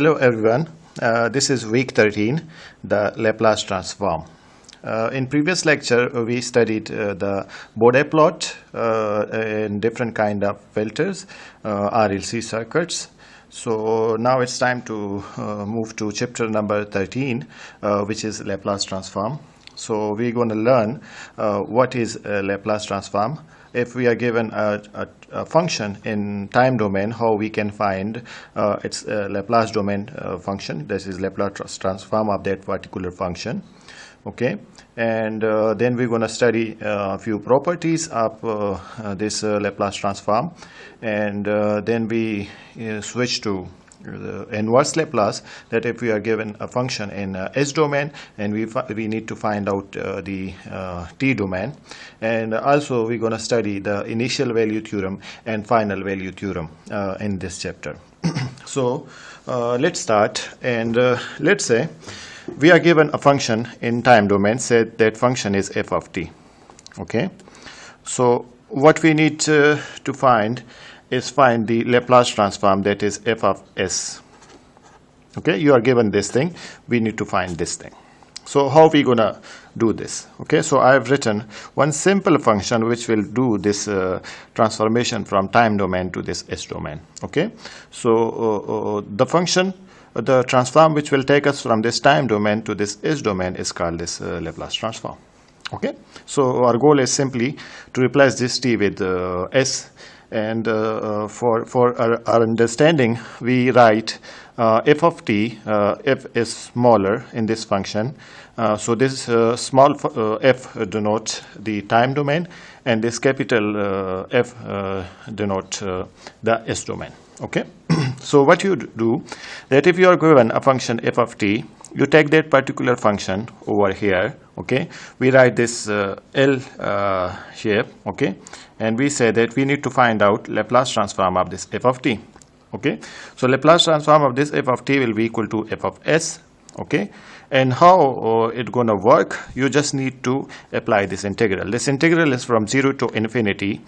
Hello everyone, this is week 13, the Laplace transform. In previous lecture we studied the Bode plot in different kind of filters, RLC circuits. So now it's time to move to chapter number 13, which is Laplace transform. So we're going to learn what is a Laplace transform. If we are given a function in time domain, how we can find its Laplace domain function. This is Laplace transform of that particular function. Okay, and then we're going to study a few properties of this Laplace transform, and then we switch to the inverse Laplace, that if we are given a function in S domain and we need to find out the T domain, and also we're going to study the initial value theorem and final value theorem in this chapter. So let's start, and let's say we are given a function in time domain, say that function is f of t. Okay, so what we need to find the Laplace transform, that is f of s. Okay, you are given this thing, we need to find this thing. So how are we gonna do this? Okay, so I have written one simple function which will do this transformation from time domain to this s domain. Okay, so the transform which will take us from this time domain to this s domain is called this Laplace transform. Okay, so our goal is simply to replace this t with s. And for our understanding, we write f of t, f is smaller in this function. So this small f denotes the time domain, and this capital F denotes the s domain. Okay, so what you do, that if you are given a function f of t, you take that particular function over here. Okay, we write this L shape. Okay, and we say that we need to find out Laplace transform of this f of t. Okay, so Laplace transform of this f of t will be equal to f of s. Okay, and how it gonna work? You just need to apply this integral. This integral is from 0 to infinity,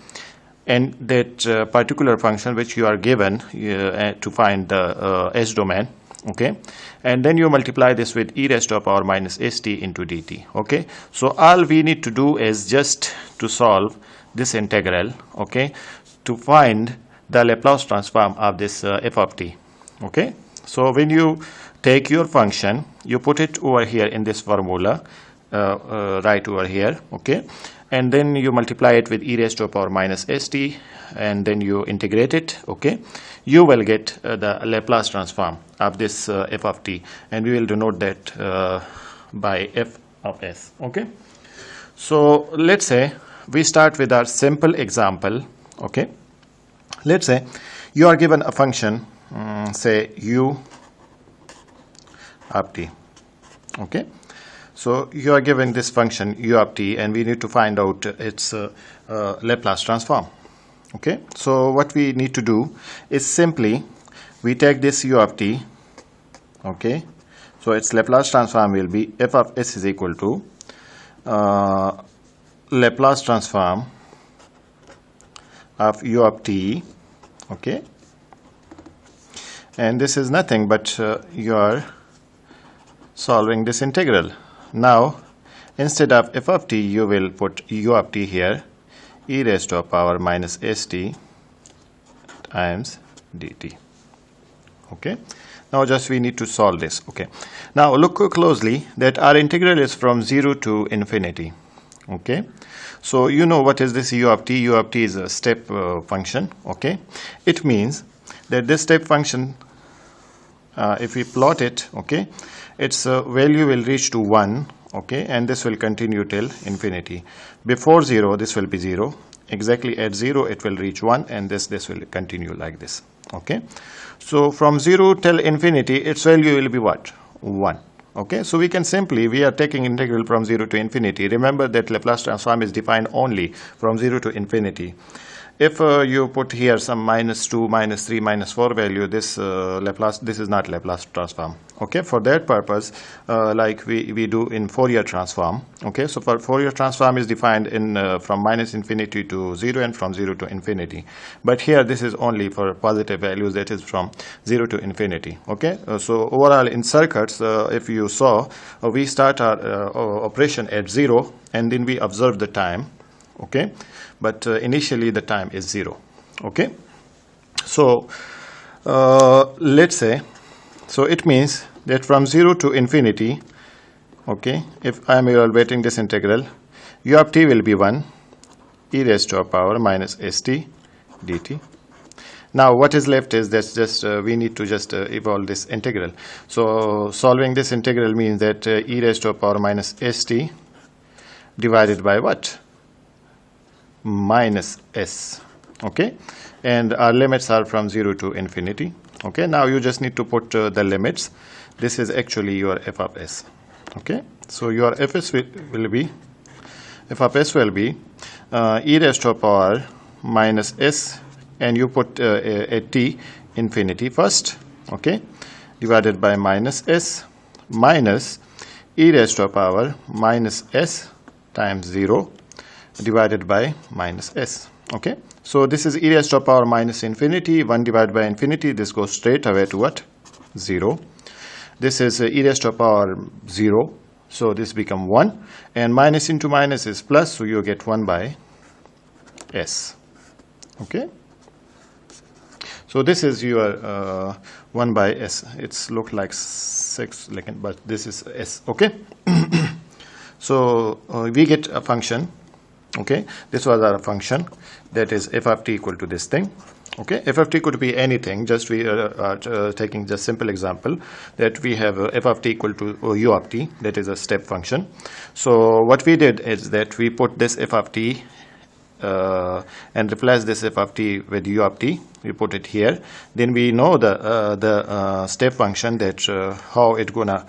and that particular function which you are given to find the s domain. Okay, and then you multiply this with e raised to the power minus st into dt. Okay, so all we need to do is just to solve this integral, okay, to find the Laplace transform of this f of t. Okay, so when you take your function, you put it over here in this formula, right over here. Okay, and then you multiply it with e raised to the power minus st, and then you integrate it. Okay, you will get the Laplace transform of this f of t, and we will denote that by f of s. Okay, so let's say we start with our simple example. Okay, let's say you are given a function, say u of t. Okay, so you are given this function u of t, and we need to find out its Laplace transform. Okay, so what we need to do is simply we take this u of t. Okay, so its Laplace transform will be f of s is equal to Laplace transform of u of t. Okay, and this is nothing but you are solving this integral. Now instead of f of t, you will put u of t here, e raised to the power minus st times dt. Okay, now just we need to solve this. Okay, now look closely that our integral is from 0 to infinity. Okay, so you know what is this u of t? U of t is a step function. Okay, it means that this step function, if we plot it, okay, its value will reach to 1. Okay, and this will continue till infinity. Before 0, this will be 0. Exactly at 0, it will reach 1, and this will continue like this. Okay, so from 0 till infinity, its value will be what? 1. Okay, so we can simply, we are taking integral from 0 to infinity. Remember that Laplace transform is defined only from 0 to infinity. If you put here some -2, -3, -4 value, this Laplace, this is not Laplace transform. Okay, for that purpose, like we do in Fourier transform. Okay, so for Fourier transform is defined in from -infinity to 0 and from 0 to infinity. But here this is only for positive values, that is from 0 to infinity. Okay, so overall in circuits, if you saw, we start our operation at 0 and then we observe the time. Okay, but initially the time is 0. Okay, so let's say, so it means that from 0 to infinity, okay, if I am evaluating this integral, u of t will be 1 e raised to a power minus st dt. Now what is left is that's just we need to just evolve this integral. So solving this integral means that e raised to a power minus st divided by what? Minus s. Okay, and our limits are from 0 to infinity. Okay, now you just need to put the limits. This is actually your f of s. Okay, so your fs will be, f of s will be e raised to a power minus s, and you put a t infinity first. Okay, divided by minus s minus e raised to a power minus s times 0 divided by minus s. Okay, so this is e raised to a power minus infinity, 1 divided by infinity, this goes straight away to what? 0. This is e raised to a power 0, so this become 1, and minus into minus is plus, so you get 1 by s. Okay, so this is your 1 by s. It's look like 6, but this is s. Okay, so we get a function. Okay, this was our function, that is f of t equal to this thing. Okay, f of t could be anything, just we are taking just simple example that we have f of t equal to u of t, that is a step function. So what we did is that we put this f of t and replace this f of t with u of t. We put it here. Then we know the step function, that how it gonna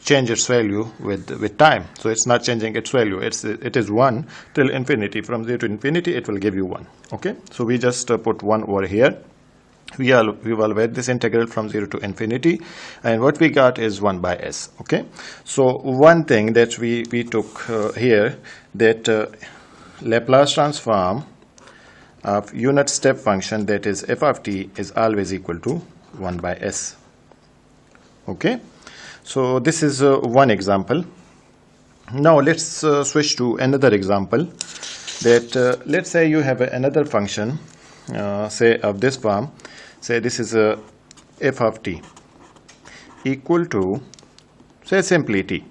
change its value with time. So it's not changing its value. It is 1 till infinity. From 0 to infinity, it will give you 1. Okay. So we just put 1 over here. We evaluate this integral from 0 to infinity, and what we got is 1 by s. Okay, so one thing that we took here, that Laplace transform of unit step function, that is f of t, is always equal to 1 by s. Okay, so this is one example. Now let's switch to another example, that let's say you have another function, say of this form. Say this is a f of t equal to, say simply t.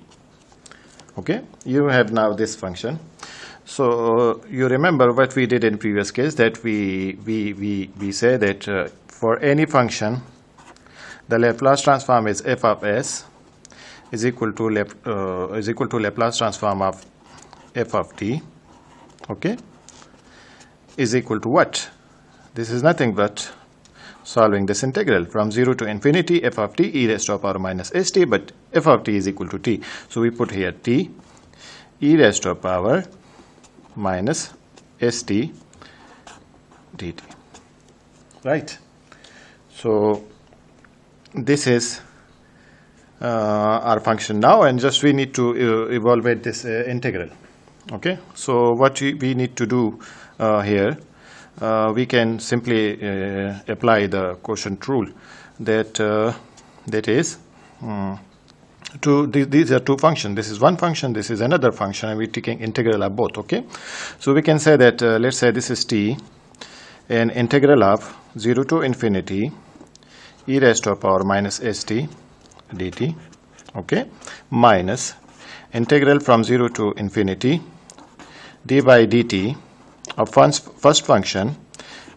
Okay, you have now this function. So you remember what we did in previous case, that we say that for any function, the Laplace transform is f of s is equal to Laplace transform of f of t. Okay, is equal to what? This is nothing but solving this integral from 0 to infinity, f of t e raised to a power minus st, but f of t is equal to t. So we put here t e raised to a power minus st dt. Right? So this is our function now, and just we need to evaluate this integral. Okay? So what we need to do here, we can simply apply the quotient rule, that is these are two functions. This is one function, this is another function, and we're taking integral of both. Okay, so we can say that let's say this is t, an integral of 0 to infinity e raised to a power minus st dt. Okay, minus integral from 0 to infinity d by dt of first function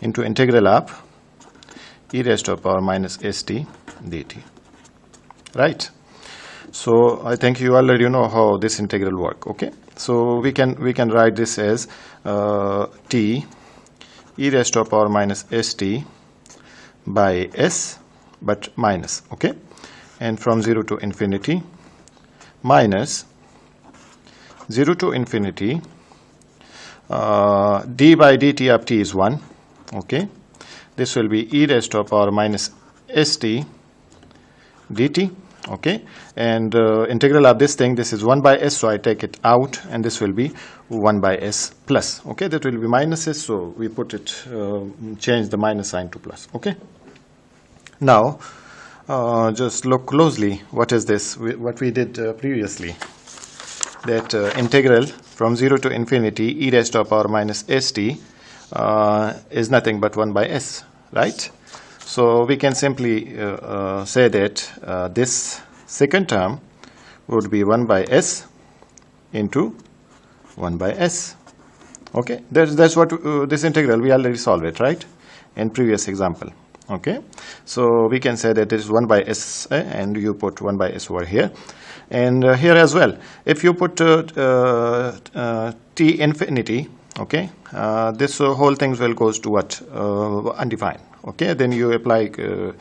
into integral of e raised to a power minus st dt. Right? So I think you already know how this integral work. Okay, so we can write this as t e raised to a power minus st by s, but minus. Okay, and from 0 to infinity minus 0 to infinity d by dt of t is 1. Okay, this will be e raised to power minus st dt. Okay, and integral of this thing, this is 1 by s, so I take it out, and this will be 1 by s plus. Okay, that will be minus s, so we put it, change the minus sign to plus. Okay, now just look closely. What is this? What we did previously, that integral from 0 to infinity e raised to power minus st is nothing but 1 by s, right? So we can simply say that this second term would be 1 by s into 1 by s. Okay, that's what this integral, we already solved it, right, in previous example. Okay, so we can say that this is 1 by s, and you put 1 by s over here, and here as well. If you put t infinity, okay, this whole thing will goes to what, undefined. Okay, then you apply the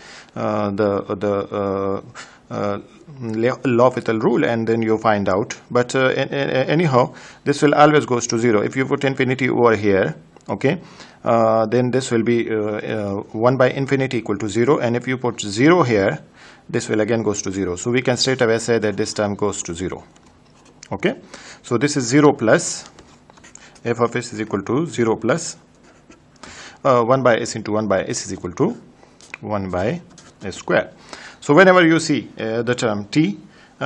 L'Hopital rule, and then you find out. But anyhow, this will always goes to 0. If you put infinity over here, okay, then this will be 1 by infinity equal to 0, and if you put 0 here, this will again goes to 0. So we can straight away say that this term goes to 0. Okay, so this is 0 plus f of s is equal to 0 plus 1 by s into 1 by s is equal to 1 by s square. So whenever you see the term t,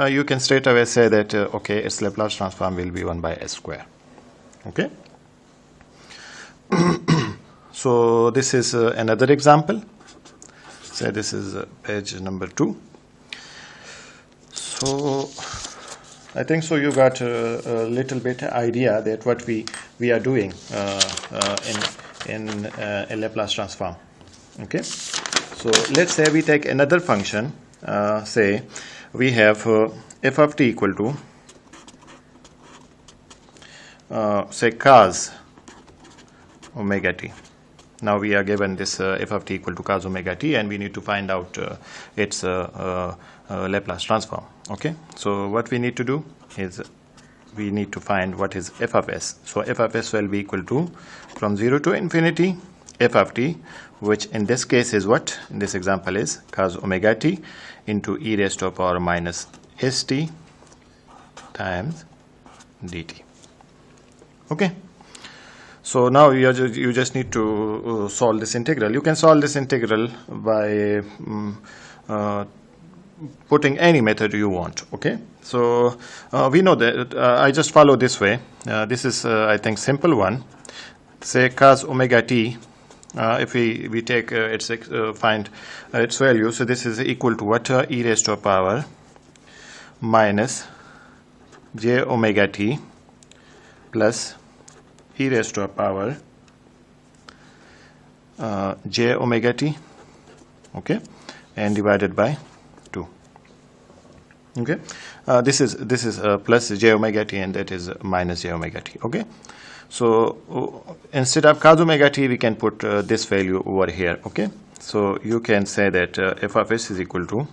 you can straight away say that okay, its Laplace transform will be 1 by s square. Okay. So this is another example. Say this is page number 2. So I think so you got a little bit idea that what we are doing in a Laplace transform. Okay, so let's say we take another function. Say we have f of t equal to say cos omega t. Now we are given this f of t equal to cos omega t, and we need to find out its Laplace transform. Okay, so what we need to do is we need to find what is f of s. So f of s will be equal to, from 0 to infinity, f of t, which in this case is what, in this example is cos omega t into e raised to power minus st times dt. Okay, so now you just need to solve this integral. You can solve this integral by putting any method you want. Okay, so we know that I just follow this way. This is I think simple one. Say cos omega t, if we take its find its value, so this is equal to what, e raised to power minus j omega t plus e raised to power j omega t, okay, and divided by 2. Okay, this is plus j omega t, and that is minus j omega t. Okay, so instead of cos omega t, we can put this value over here. Okay, so you can say that f of s is equal to,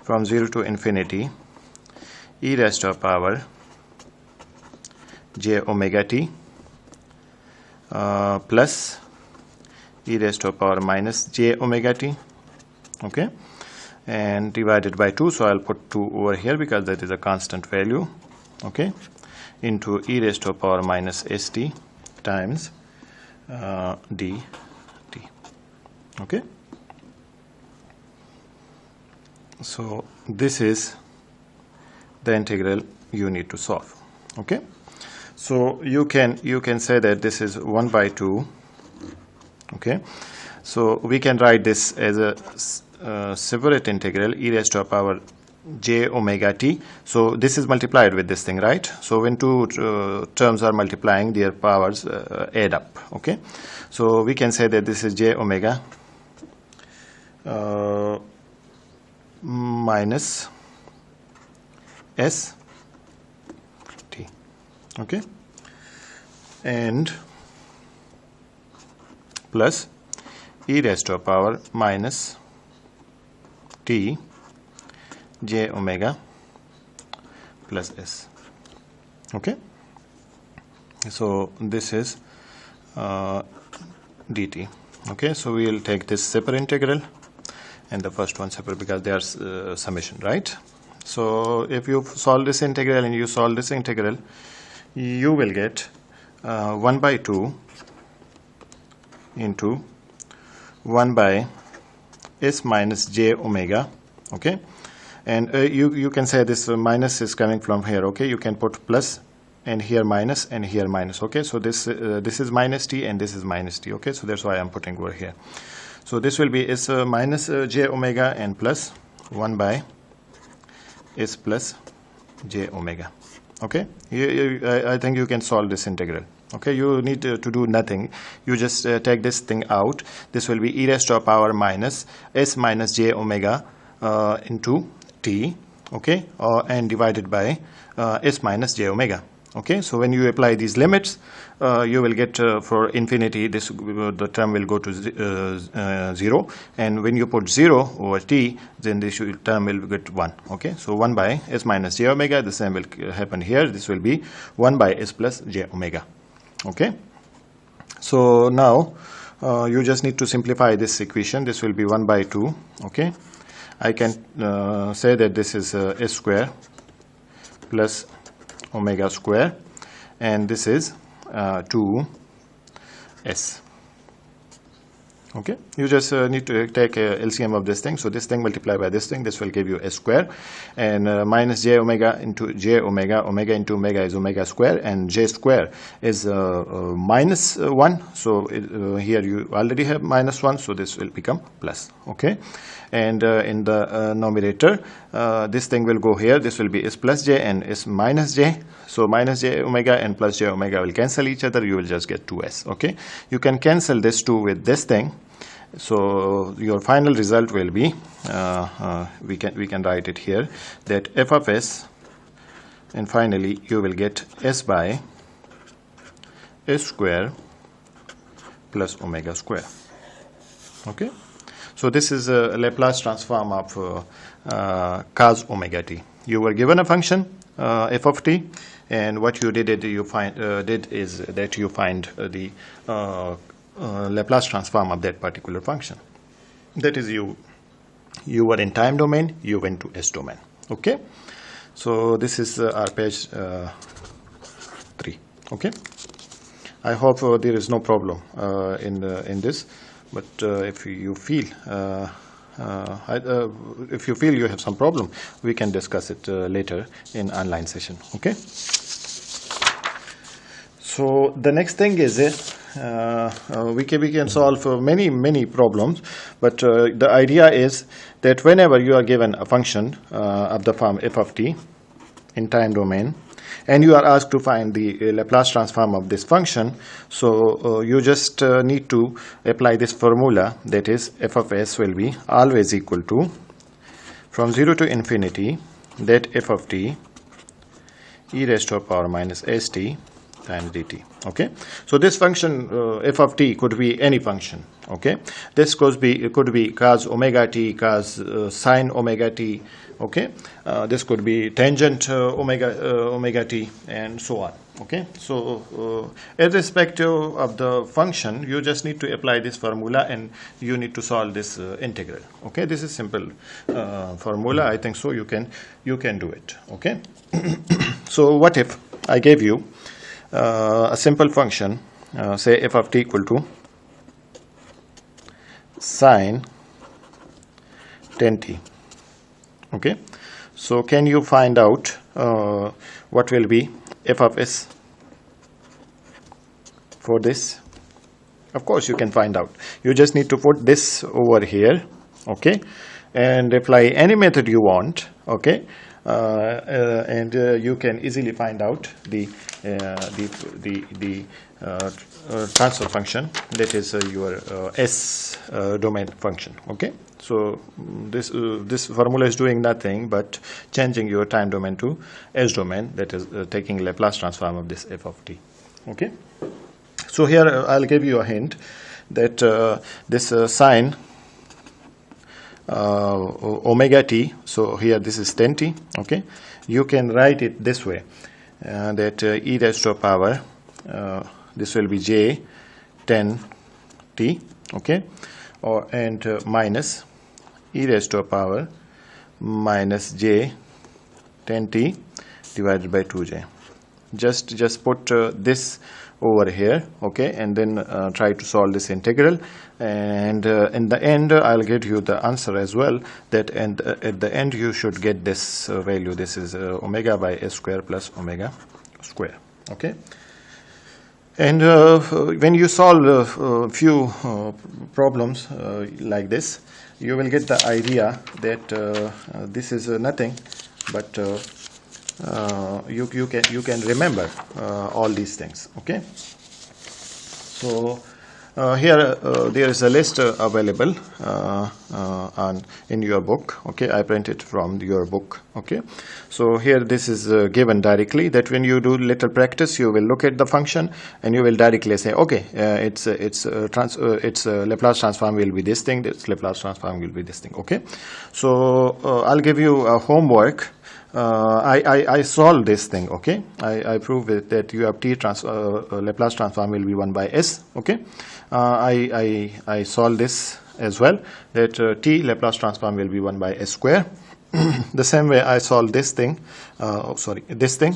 from 0 to infinity, e raised to power j omega t plus e raised to power minus j omega t, okay, and divided by 2. So I'll put 2 over here because that is a constant value, okay, into e raised to power minus st times dt. Okay, so this is the integral you need to solve. Okay, so you can say that this is 1 by 2. Okay, so we can write this as a separate integral, e raised to power j omega t. So this is multiplied with this thing, right? So when two terms are multiplying, their powers add up. Okay, so we can say that this is j omega minus s t. Okay, and plus e raised to power minus t j omega plus s. Okay, So this is dt. Okay, so we will take this separate integral and the first one separate because they are summation, right? So if you solve this integral and you solve this integral, you will get 1 by 2 into 1 by s minus j omega. Okay, and you can say this minus is coming from here. Okay, you can put plus and here minus and here minus. Okay, so this is minus t and this is minus t. Okay, so that's why I'm putting over here. So this will be s minus j omega and plus 1 by s plus j omega. Okay, I think you can solve this integral. Okay, you need to do nothing. You just take this thing out. This will be e raised to the power minus s minus j omega into t. Okay, and divided by s minus j omega. Okay, so when you apply these limits, you will get for infinity this the term will go to 0, and when you put 0 over t, then this term will get 1. Okay, so 1 by s minus j omega. The same will happen here. This will be 1 by s plus j omega. Okay, so now you just need to simplify this equation. This will be 1 by 2. Okay, I can say that this is s square plus omega square, and this is 2s. Okay, you just need to take a LCM of this thing. So this thing multiplied by this thing, this will give you s square, and minus j omega into j omega. Omega into omega is omega square, and j square is minus 1. So here you already have minus 1, so this will become plus. Okay, and in the numerator, this thing will go here. This will be s plus j and s minus j. So minus j omega and plus j omega will cancel each other. You will just get 2s. Okay, you can cancel this 2 with this thing. So your final result will be we can write it here, that f of s, and finally you will get s by s square plus omega square. Okay, so this is a Laplace transform of cos omega t. You were given a function f of t, and what you did is that you find the Laplace transform of that particular function. That is, you were in time domain, you went to s domain. Okay, so this is our page 3. Okay, I hope there is no problem in this, but if you feel you have some problem, we can discuss it later in online session. Okay, so the next thing is we can solve many problems, but the idea is that whenever you are given a function of the form f of t in time domain, and you are asked to find the Laplace transform of this function, so you just need to apply this formula, that is f of s will be always equal to, from 0 to infinity, that f of t e raised to the power minus st times dt. Okay, so this function f of t could be any function. Okay, this could be cos omega t, cos sine omega t. Okay, this could be tangent omega t, and so on. Okay, so irrespective of the function, you just need to apply this formula and you need to solve this integral. Okay, this is simple formula. I think so you can do it. Okay, so what if I gave you a simple function, say f of t equal to sine 10t. Okay, so can you find out what will be f of s for this? Of course you can find out. You just need to put this over here. Okay, and apply any method you want. Okay, and you can easily find out the transfer function, that is your s domain function. Okay, so this formula is doing nothing but changing your time domain to s domain, that is taking Laplace transform of this f of t. Okay, so here I'll give you a hint that this sine omega t, so here this is 10t. Okay, you can write it this way, that e raised to the power this will be j 10t, okay, and minus e raised to a power minus j 10t divided by 2j. Just put this over here, okay, and then try to solve this integral, and in the end I'll get you the answer as well, that at the end you should get this value. This is omega by s square plus omega square, okay. And when you solve a few problems like this, you will get the idea that this is nothing but you can remember all these things, okay. So here there is a list available in your book, okay. I printed from your book, okay. So here this is given directly, that when you do little practice you will look at the function and you will directly say, okay, its Laplace transform will be this thing, its Laplace transform will be this thing, okay. So I'll give you a homework. I solve this thing, okay. I prove it that you have t Laplace transform will be 1 by s, okay. I solve this as well, that t Laplace transform will be 1 by s square. The same way I solve this thing, this thing.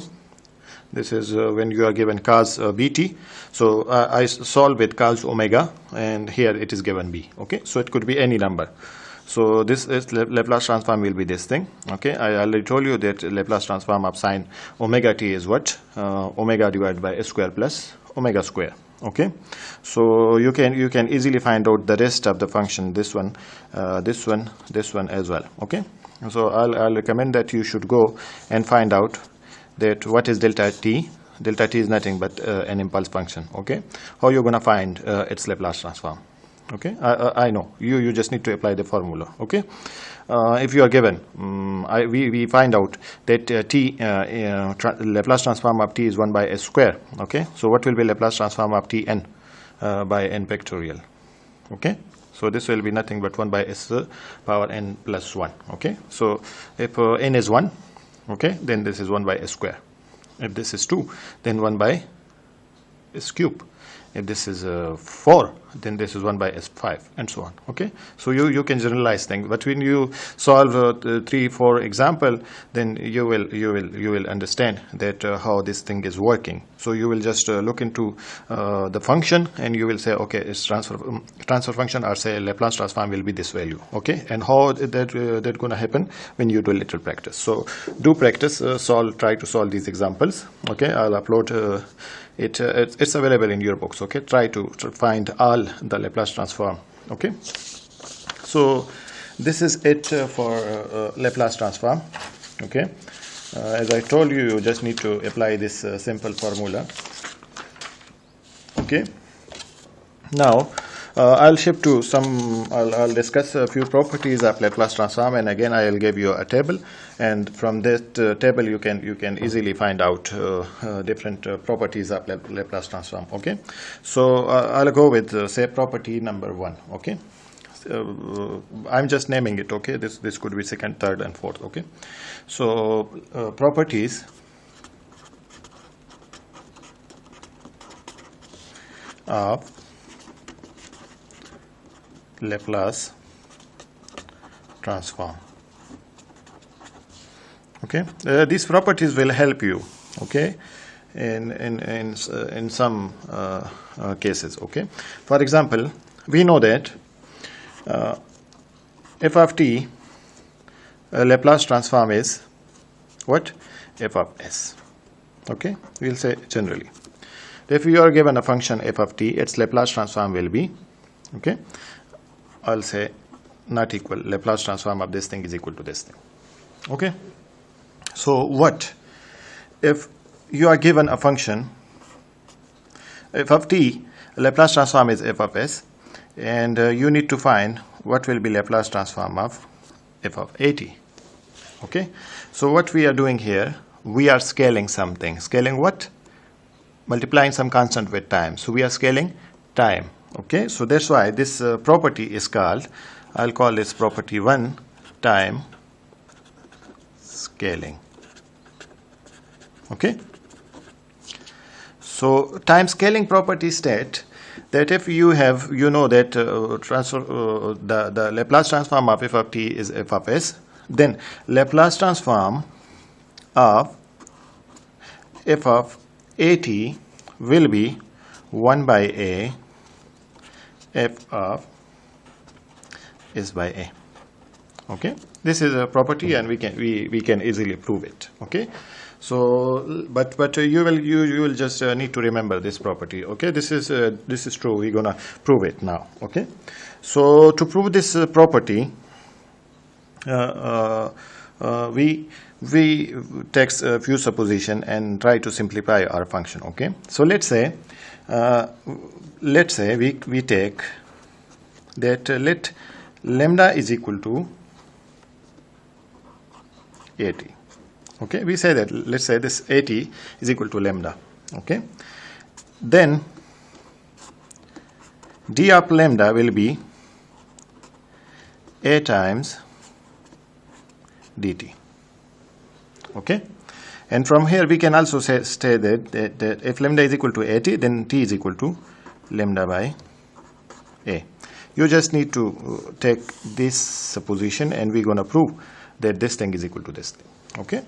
This is when you are given cos bt. So I solve with cos omega, and here it is given b, okay. So it could be any number. So this is Laplace transform will be this thing, okay. I already told you that Laplace transform of sine omega t is what? Omega divided by s square plus omega square, okay. So you can easily find out the rest of the function, this one as well, okay. So I'll recommend that you should go and find out that what is delta t. Delta t is nothing but an impulse function, okay. How you're gonna find its Laplace transform? Okay, I know you just need to apply the formula, okay. If you are given we find out that Laplace transform of t is 1 by s square, okay. So what will be Laplace transform of t n by n factorial, okay. So this will be nothing but 1 by s power n plus 1, okay. So if n is 1, okay, then this is 1 by s square. If this is 2, then 1 by s cube. If this is 4, then this is 1 by s5, and so on, okay. So you can generalize things, but when you solve 3-4 example, then you will understand that how this thing is working. So you will just look into the function, and you will say, okay, its transfer function, or say Laplace transform will be this value, okay. And how that gonna happen when you do little practice. So do practice, try to solve these examples, okay. I'll upload it's available in your books, okay. Try to find all the Laplace transform, okay. So this is it for Laplace transform, okay. As I told you, you just need to apply this simple formula, okay. Now I'll shift to I'll discuss a few properties of Laplace transform, and again I'll give you a table, and from that table you can easily find out different properties of Laplace transform, okay. So I'll go with say property number 1, okay. I'm just naming it, okay. This could be second, third, and fourth, okay. So properties of Laplace transform, okay. These properties will help you, okay, in some cases, okay. For example, we know that f of t Laplace transform is what? F of s, okay. We'll say generally, if you are given a function f of t, its Laplace transform will be, okay, I'll say not equal, Laplace transform of this thing is equal to this thing, okay. So what if you are given a function f of t, Laplace transform is f of s, and you need to find what will be Laplace transform of f of at, okay. So what we are doing here, we are scaling something. Scaling what? Multiplying some constant with time. So we are scaling time, okay. So that's why this property is called, I'll call this property 1, time scaling, okay. So time scaling property state that if you have, you know that the Laplace transform of f of t is f of s, then Laplace transform of f of at will be 1 by a f of s by a. Okay, this is a property and we can easily prove it. Okay, so but you will just need to remember this property. Okay, this is true. We're gonna prove it now. Okay, so to prove this property, we take a few supposition and try to simplify our function. Okay, so let's say we take that let lambda is equal to 80. Okay, we say that, let's say this 80 is equal to lambda. Okay, then d of lambda will be a times dt. Okay, and from here we can also say that if lambda is equal to 80, then t is equal to lambda by a. You just need to take this supposition and we're going to prove that this thing is equal to this thing. Okay,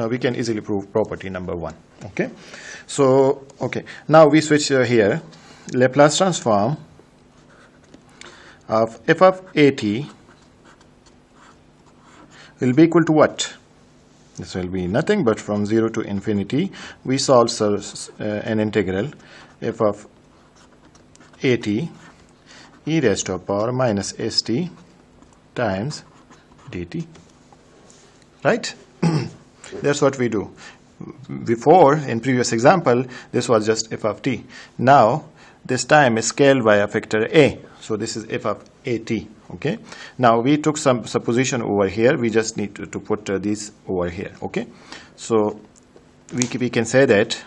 we can easily prove property number 1. Okay, so okay, now we switch here. Laplace transform of f of at will be equal to what? This will be nothing but from 0 to infinity we solve an integral f of at e raised to the power minus st times dt. Right? That's what we do. Before, in previous example, this was just f of t. Now this time is scaled by a factor a, so this is f of at. Okay, now we took some supposition over here. We just need to put these over here. Okay, so we can say that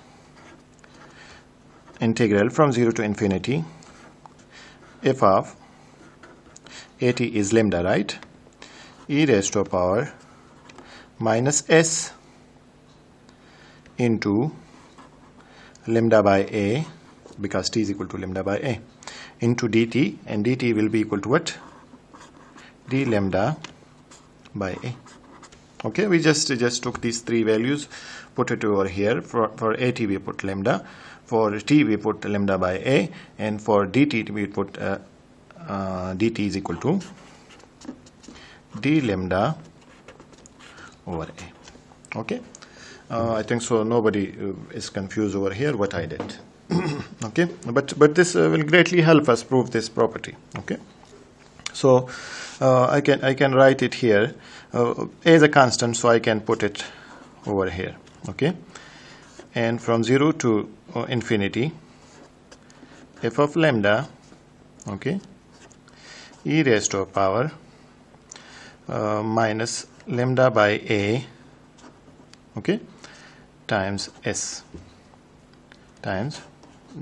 integral from 0 to infinity f of at is lambda, right? E raised to the power minus s into lambda by a, because t is equal to lambda by a, into dt, and dt will be equal to what? D lambda by a. Okay, we just took these three values, put it over here. For at we put lambda, for t we put lambda by a, and for dt we put dt is equal to d lambda over a. Okay, I think so nobody is confused over here what I did. Okay, but this will greatly help us prove this property. Okay, so I can write it here. A is a constant, so I can put it over here. Okay, and from 0 to infinity f of lambda, okay, e raised to a power minus lambda by a, okay, times s times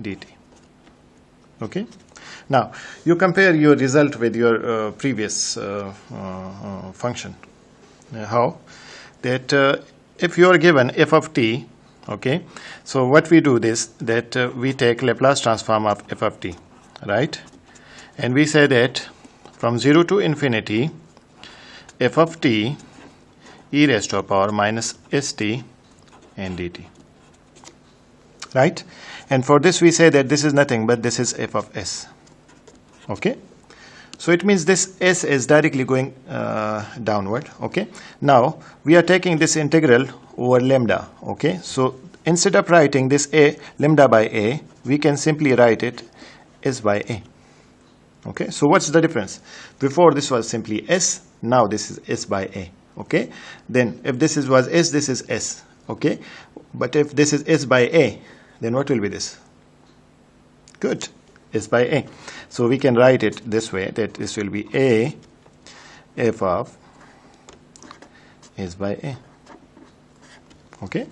dt. Okay, now you compare your result with your previous function. How? That if you are given f of t, okay, so what we do is that we take Laplace transform of f of t, right? And we say that from 0 to infinity f of t e raised to a power minus st and dt, right? And for this we say that this is nothing but this is f of s. Okay, so it means this s is directly going downward. Okay, now we are taking this integral over lambda. Okay, so instead of writing this a lambda by a, we can simply write it s by a. Okay, so what's the difference? Before this was simply s, now this is s by a. Okay, then if this was s, this is s. Okay, but if this is s by a, then what will be this? Good, s by a. So we can write it this way, that this will be a f of s by a. Okay,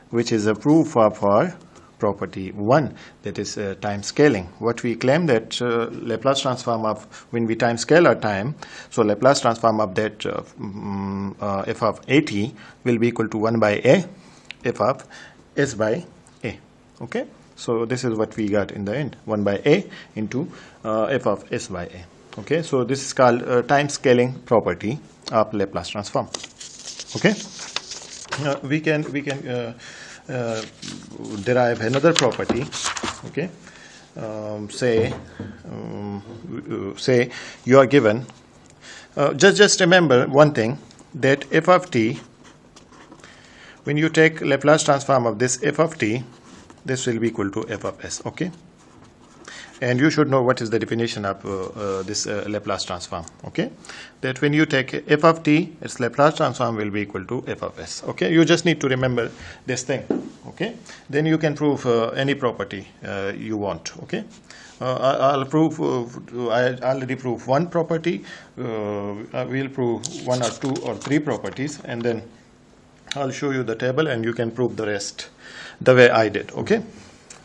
which is a proof of our property 1, that is time scaling. What we claim that Laplace transform of, when we time scale our time, so Laplace transform of that f of at will be equal to 1 by a f of s by a. Okay, So this is what we got in the end, 1 by a into f of s by a. Okay, so this is called time scaling property of Laplace transform. Okay, we can derive another property. Okay, say you are given, just remember one thing, that f of t, when you take Laplace transform of this f of t, this will be equal to f of s. Okay, and you should know what is the definition of this Laplace transform. Okay, that when you take f of t, its Laplace transform will be equal to f of s. Okay, you just need to remember this thing. Okay, then you can prove any property you want. Okay, I'll prove, I already proved one property. I will prove 1 or 2 or 3 properties, and then I'll show you the table and you can prove the rest the way I did. Okay,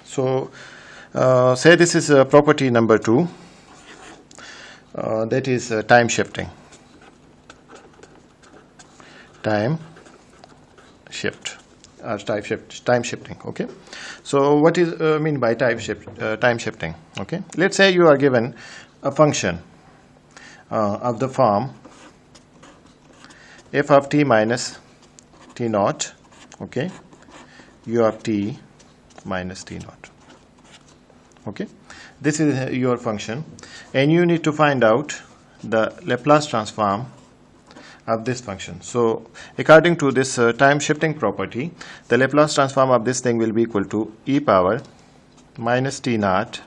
so say this is property number 2, that is time shifting. Time shifting. Okay, so what is mean by time shifting? Okay, let's say you are given a function of the form f of t minus t naught. Okay, u of t minus t naught. Okay, this is your function, and you need to find out the Laplace transform of this function. So according to this time shifting property, the Laplace transform of this thing will be equal to e power minus t naught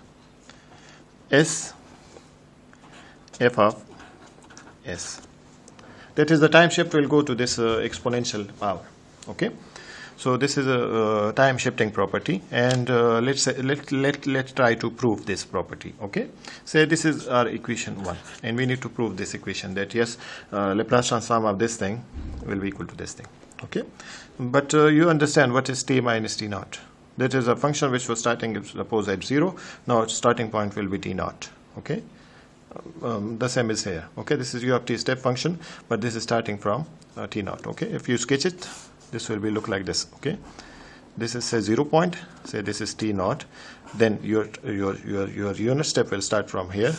s f of s. That is, the time shift will go to this exponential power. Okay, so this is a time shifting property, and let's try to prove this property. Okay, say this is our equation 1, and we need to prove this equation, that yes, Laplace transform of this thing will be equal to this thing. Okay, but you understand what is t minus t naught. That is a function which was starting, suppose, at 0. Now its starting point will be t naught. Okay, the same is here. Okay, this is u of t step function, but this is starting from t naught. Okay, if you sketch it, this will be look like this. Okay, this is, say, 0 point, say this is t naught, then your unit step will start from here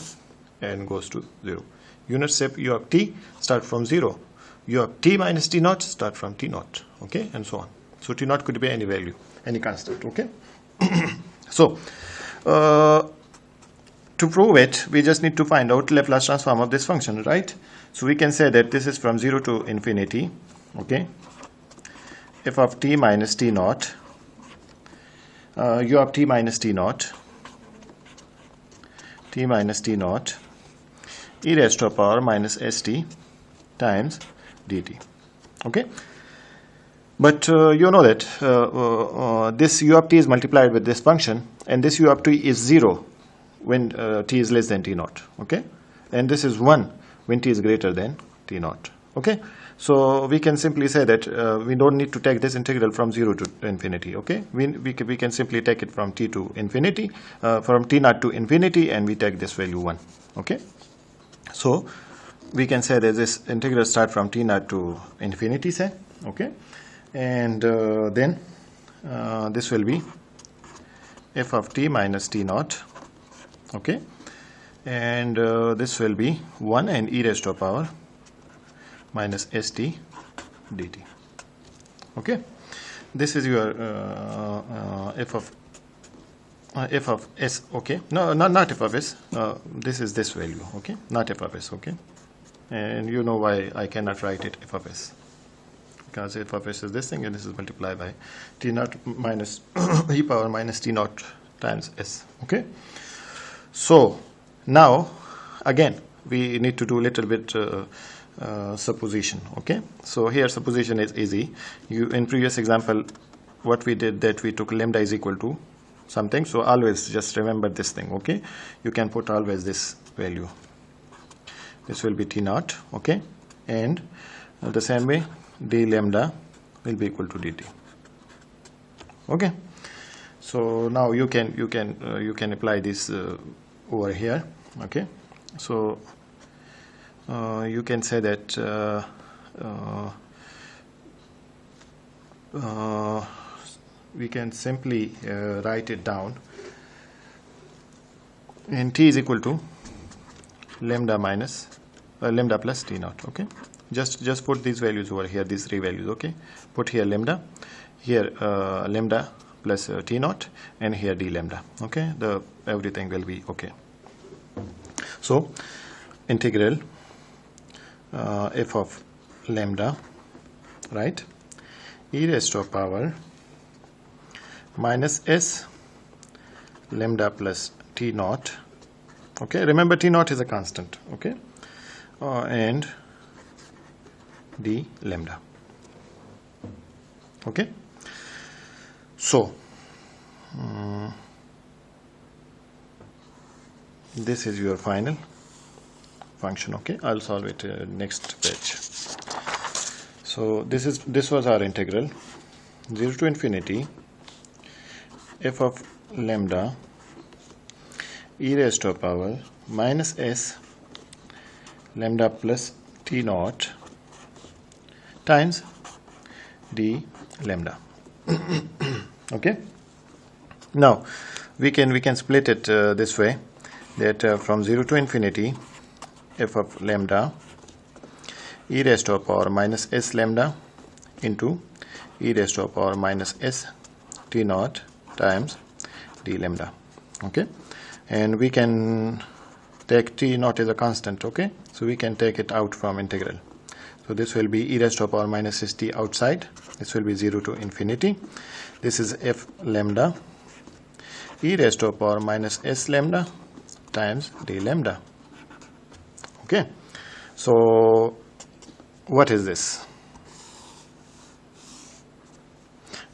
and goes to 0. Unit step u of t start from 0. U of t minus t naught start from t naught. Okay, and so on. So t naught could be any value, any constant. Okay, so to prove it, we just need to find out Laplace transform of this function, right? So we can say that this is from 0 to infinity. Okay, f of t minus t naught, u of t minus t naught, t minus t naught, e raised to the power minus st times dt. Okay, but you know that this u of t is multiplied with this function, and this u of t is 0 when t is less than t naught. Okay, and this is 1 when t is greater than t naught. Okay, so we can simply say that we don't need to take this integral from 0 to infinity. Okay, we can simply take it from t to infinity, from t naught to infinity, and we take this value 1. Okay, so we can say that this integral start from t naught to infinity, say. Okay, and then this will be f of t minus t naught. Okay, and this will be 1 and e raised to the power minus st dt. Okay, this is your f of s. Okay, no, not f of s. This is this value. Okay, not f of s. Okay, and you know why I cannot write it f of s, because f of s is this thing, and this is multiplied by t naught minus e power minus t naught times s. Okay, so now again we need to do a little bit supposition. Okay, so here supposition is easy. You, in previous example, what we did, that we took lambda is equal to something, so always just remember this thing. Okay, you can put always this value, this will be t naught. Okay, and the same way d lambda will be equal to dt. Okay, so now you can apply this over here. Okay, so you can say that we can simply write it down, and t is equal to lambda minus lambda plus t naught. Okay, just put these values over here, these three values. Okay, put here lambda, here lambda plus t naught, and here d lambda. Okay, the everything will be okay. So integral f of lambda, right, e raised to power minus s lambda plus t naught. Okay, remember t naught is a constant. Okay, and d lambda. Okay, so this is your final function. Okay, I'll solve it next page. So this was our integral 0 to infinity f of lambda e raised to power minus s lambda plus t naught times d lambda. Okay, now we can split it this way, that from 0 to infinity f of lambda e raised to power minus s lambda into e raised to power minus s t naught times d lambda. Okay, and we can take t naught as a constant. Okay, so we can take it out from integral. So this will be e raised to power minus s t outside. This will be 0 to infinity. This is f lambda e raised to power minus s lambda times d lambda. Okay, so what is this?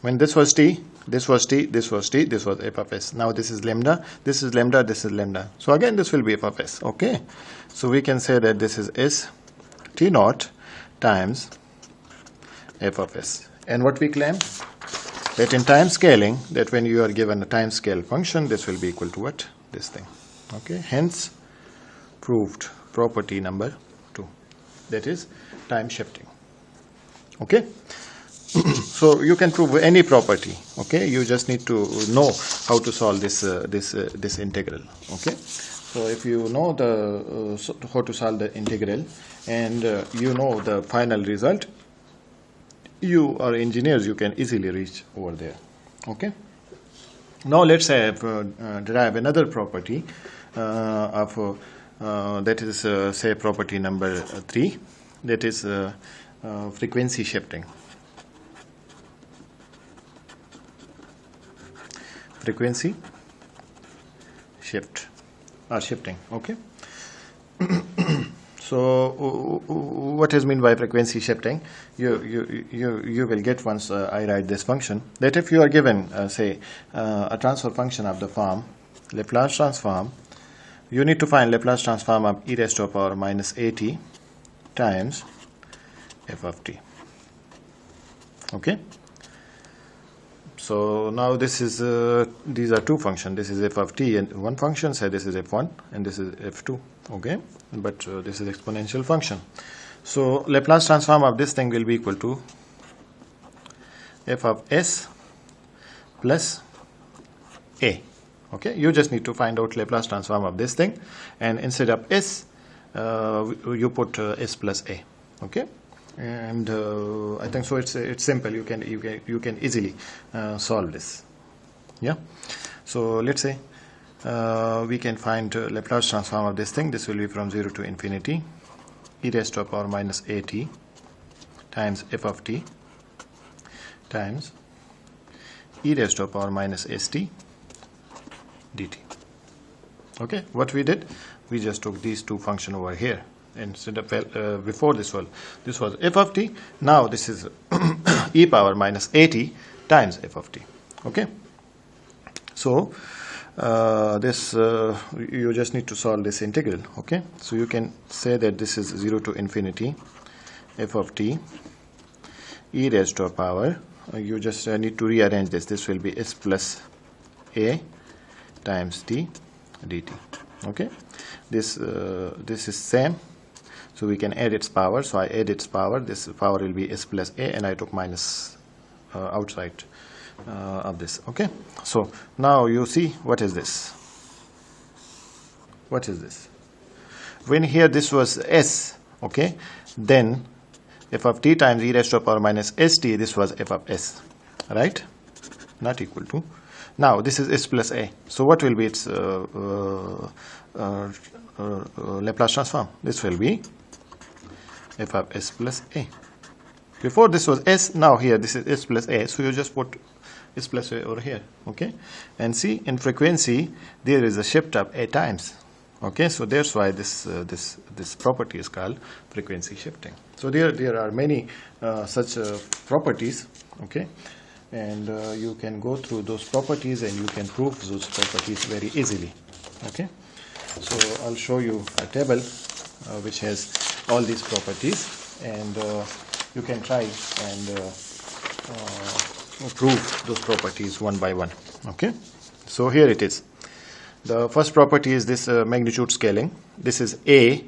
When this was t, this was t, this was t, this was f of s. Now this is lambda, this is lambda, this is lambda. So again this will be f of s. Okay, so we can say that this is s t naught times f of s. And what we claim? That in time scaling, that when you are given a time scale function, this will be equal to what? This thing. Okay, hence proved property number 2, that is time shifting. Okay, so you can prove any property. Okay, you just need to know how to solve this integral. Okay, so if you know how to solve the integral, and you know the final result, you are engineers, you can easily reach over there. Okay, now let's say derive another property of that is say property number 3, that is frequency shifting. Frequency shift or shifting. Okay, so what is mean by frequency shifting? You will get once I write this function, that if you are given say a transfer function of the form Laplace transform, you need to find Laplace transform of e raised to power minus at times f of t. Okay, so now this is these are two functions. This is f of t and one function, say this is f1 and this is f2. Okay, but this is exponential function. So Laplace transform of this thing will be equal to f of s plus a. Okay, you just need to find out Laplace transform of this thing, and instead of s you put s plus a. Okay, and I think so it's simple. You can easily solve this. Yeah, so let's say we can find Laplace transform of this thing. This will be from 0 to infinity e raised to power minus at times f of t times e raised to power minus st dt. Okay, what we did, we just took these two functions over here. Instead of before this was f of t, now this is e power minus at times f of t. Okay, so this you just need to solve this integral. Okay, so you can say that this is 0 to infinity f of t e raised to a power, you just need to rearrange this. This will be s plus a times t dt. Okay, this is same, so we can add its power. So I add its power. This power will be s plus a, and I took minus outside. of this. Okay, so now you see what is this. What is this? When here this was s, okay, then f of t times e raised to the power minus st, this was f of s, right? Not equal to. Now this is s plus a. So what will be its Laplace transform? This will be f of s plus a. Before this was s, now here this is s plus a. So you just put s plus a over here, okay? And see, in frequency there is a shift of a times. Okay, so that's why this property is called frequency shifting. So there are many such properties, okay, and you can go through those properties and you can prove those properties very easily. Okay, so I'll show you a table which has all these properties, and you can try and prove those properties one by one. Okay, so here it is. The first property is this magnitude scaling. This is a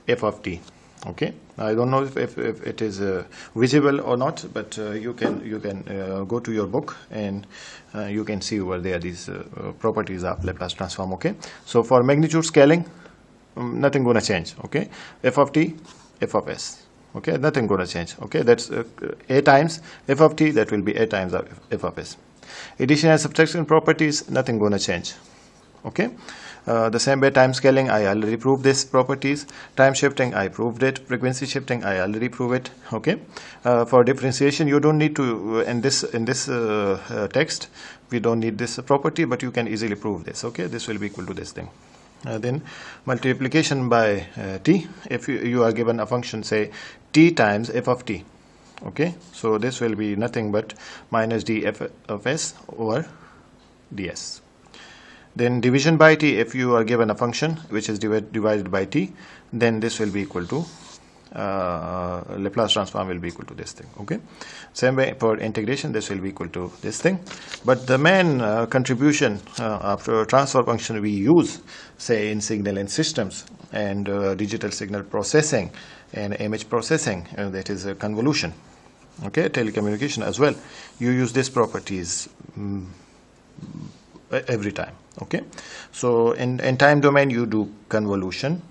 f of t. Okay, I don't know if it is visible or not, but you can go to your book and you can see over there these properties of Laplace transform. Okay, so for magnitude scaling, nothing gonna change. Okay, f of t, f of s. Okay, nothing gonna change. Okay, that's a times f of t, that will be a times of f of s. Addition and subtraction properties, nothing gonna change. Okay, the same way time scaling, I already proved this properties. Time shifting, I proved it. Frequency shifting, I already proved it. Okay, for differentiation, you don't need to in this text we don't need this property, but you can easily prove this. Okay, this will be equal to this thing. Then multiplication by t. If you are given a function, say t times f of t. Okay, so this will be nothing but minus df of s over ds. Then division by t, if you are given a function which is divided by t, then this will be equal to Laplace transform will be equal to this thing. Okay, same way for integration, this will be equal to this thing. But the main contribution after transfer function we use, say in signal and systems and digital signal processing and image processing, that is convolution. Okay, telecommunication as well, you use these properties every time. Okay, so in time domain you do convolution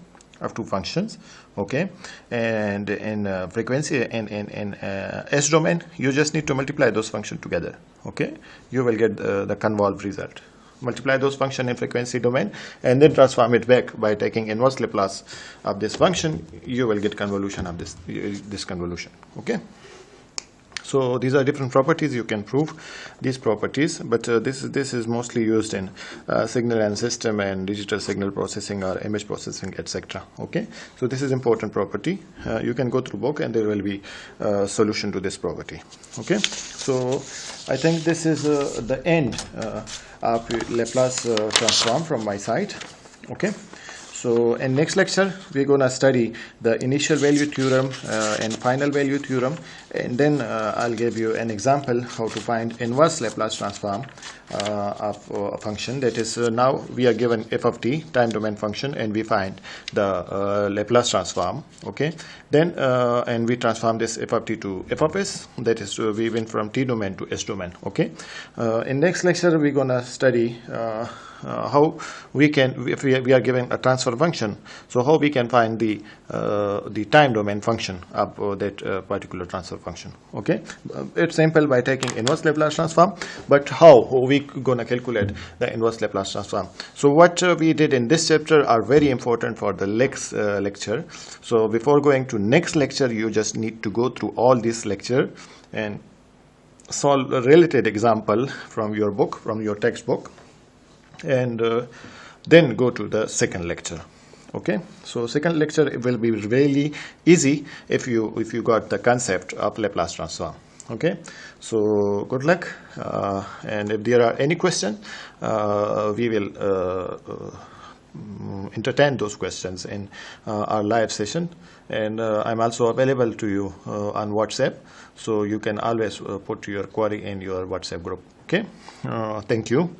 of two functions. Okay, and in frequency and in s domain you just need to multiply those functions together. Okay, you will get the convolved result. Multiply those functions in frequency domain and then transform it back by taking inverse Laplace of this function. You will get convolution of this convolution. Okay, so these are different properties. You can prove these properties, but this is mostly used in signal and system and digital signal processing or image processing, etc. Okay, so this is important property. You can go through book and there will be a solution to this property. Okay, so I think this is the end of Laplace transform from my side. Okay, so in next lecture we're gonna study the initial value theorem and final value theorem, and then I'll give you an example how to find inverse Laplace transform of a function. That is, now we are given f of t, time domain function, and we find the Laplace transform. Okay, then and we transform this f of t to f of s. That is, we went from t domain to s domain. Okay, in next lecture we're gonna study how we can, if we are given a transfer function, so how we can find the time domain function of that particular transfer function. Okay, it's simple by taking inverse Laplace transform, but how we gonna calculate the inverse Laplace transform? So what we did in this chapter are very important for the next lecture. So before going to next lecture, you just need to go through all this lecture and solve a related example from your book, from your textbook, and then go to the second lecture. Okay, so second lecture it will be really easy if you got the concept of Laplace transform. Okay, so good luck, and if there are any questions, we will entertain those questions in our live session, and I'm also available to you on WhatsApp, so you can always put your query in your WhatsApp group. Okay, thank you.